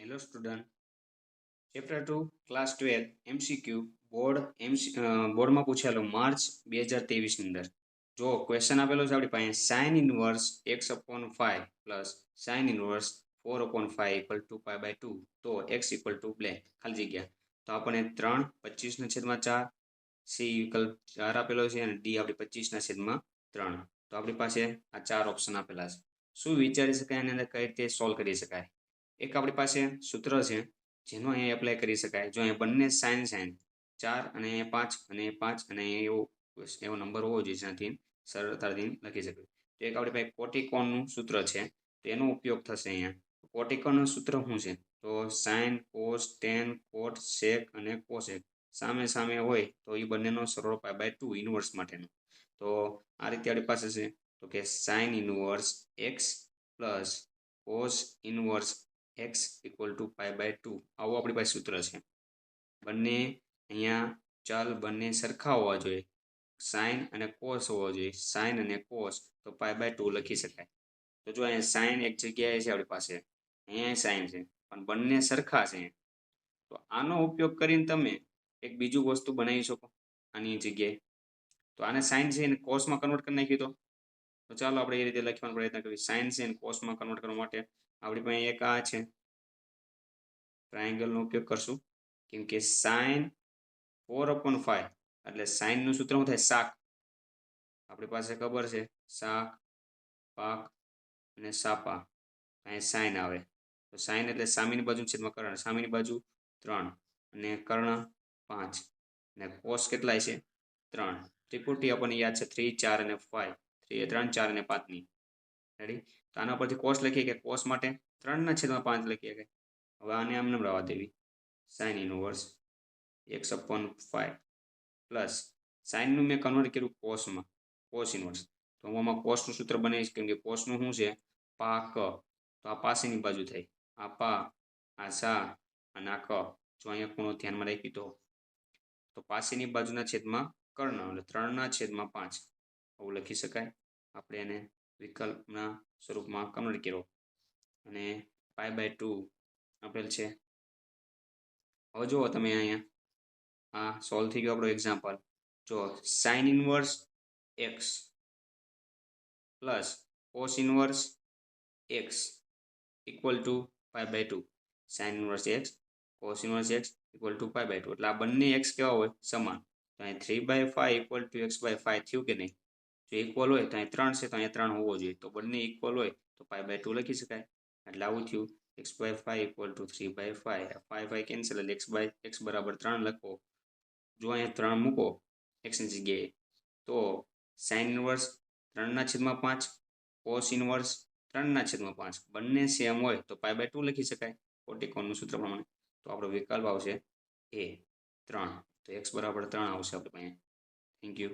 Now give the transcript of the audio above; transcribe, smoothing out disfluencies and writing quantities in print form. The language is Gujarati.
Hello student, chapter 2 class 12 MCQ બોર્ડમાં પૂછેલો માર્ચ 2023 ની અંદર જો ક્વેશ્ચન આપેલો છે આપણી પાસે sin inverse x/5 plus sin inverse 4/5 equal to π/2 તો x ઇક્વલ ટુ બ્લેન્ક ખાલી જગ્યા તો આપણને 3 25/4 સી વિકલ્પ 4 આપેલો છે અને ડી આપણી 25/3 તો આપણી પાસે આ ચાર ઓપ્શન આપેલા છે. શું વિચારી શકાય આની અંદર કઈ રીતે સોલ્વ કરી શકાય? એક આપણી પાસે સૂત્ર છે જેનો અહીંયા એપ્લાય કરી શકાય. જો અહીંયા બંને સાઇન 4 અને 5 અને 5 અને એવો નંબર હોવો જોઈએ જેનાથી સરળતાથી લખી શકાય. તો એક આપણી પાસે કોટિકોનનું સૂત્ર છે તેનો ઉપયોગ થશે અહીંયા. કોટિકોનનું સૂત્ર શું છે? તો સાઇન કોસ ટેન કોટ સેક અને કોસેક સામે સામે હોય તો એ બંનેનો સરવાળો π/2 ઇનવર્સ માટેનો. તો આ રીતે આપણી પાસે છે તો કે sine inverse x plus cos inverse x equal to π/2 આવું આપણી પાસે સૂત્ર છે. બંને અહીંયા ચલ બંને સરખા હોવા જોઈએ, સાઇન અને કોસ હોવા જોઈએ, સાઇન અને કોસ તો π/2 લખી શકાય. તો જો અહીંયા સાઇન એક જગ્યાએ છે આપણી પાસે, અહીંયા સાઇન છે પણ બંને સરખા છે. તો આનો ઉપયોગ કરીને તમે એક બીજું વસ્તુ બનાવી શકો આની જગ્યાએ. તો આને સાઇન છે એને કોસમાં કન્વર્ટ કરી નાખ્યું તો ચાલો આપણે એ રીતે લખવાનો પ્રયત્ન કરીએ. સાઇન છે એને કોસમાં કન્વર્ટ કરવા માટે આપણી પાસે એક આ છે ટ્રાયેંગલનો ઉપયોગ કરશું કેમ કે સાઇન 4/5 એટલે સાઇનનું સૂત્ર શું થાય? શાક. આપણી પાસે ખબર છે શાક, પાક અને સાપા. અહીં સાઇન આવે તો સાઇન એટલે સામેની બાજુ છેદમાં કર્ણ, સામેની બાજુ 3 અને કર્ણ 5 અને કોસ કેટલાય છે? 3. ત્રિપુટી આપણને યાદ છે 3, 4 અને 5. 3, 4 અને 5 ની. રેડી? તો આના પરથી કોસ લખીએ કે કોસ માટે 3/5 લખીએ કે હવે આને આમને રવા દેવી સાઇન ઇનવર્સ x/5 પ્લસ સાઇનનું મેં કન્વર્ટ કર્યું કોસમાં, કોસ ઇનવર્સ. તો હું આમાં કોસનું સૂત્ર બનાવીશ કેમ કે કોસનું શું છે? પાક. તો આ પાસેની બાજુ થઈ, આ પા, આ સા અને આ ક. જો અહીંયા ખૂણો ધ્યાનમાં રાખી તો પાસેની બાજુના છેદમાં કર્ણ એટલે 3/5 આવું લખી શકાય. આપણે એને વિકલ્પના સ્વરૂપમાં કન્વર્ટ કર્યો અને π/2 આપેલ છે. હવે જુઓ તમે અહીંયા આ સોલ્વ થઈ ગયો આપણો એક્ઝામ્પલ. જો sine inverse x plus cos inverse x equal to π/2. Sine inverse x cos inverse x equal to π/2 એટલે આ બંને એક્સ કેવા હોય? સમાન. તો અહીં 3/5 ઇક્વલ ટુ x/5 થયું કે નહીં? જો ઇક્વલ હોય તો અહીં 3 છે તો અહીંયા 3 હોવો જોઈએ. તો બંને ઇક્વલ હોય તો π/2 લખી શકાય. એટલે આવું થયું x/5 ઇક્વલ ટુ 3/5. 5 કેન્સલ એટલે x બરાબર 3 લખો. જો અહીંયા 3 મૂકો એક્સની જગ્યાએ તો સાઇન ઇનવર્સ 3/5 કોસ ઇનવર્સ 3/5 બંને સેમ હોય તો π/2 લખી શકાય કોટિકોનનું સૂત્ર પ્રમાણે. તો આપણો વિકલ્પ આવશે એ 3. તો x બરાબર 3 આવશે આપણે પાસે. Thank you.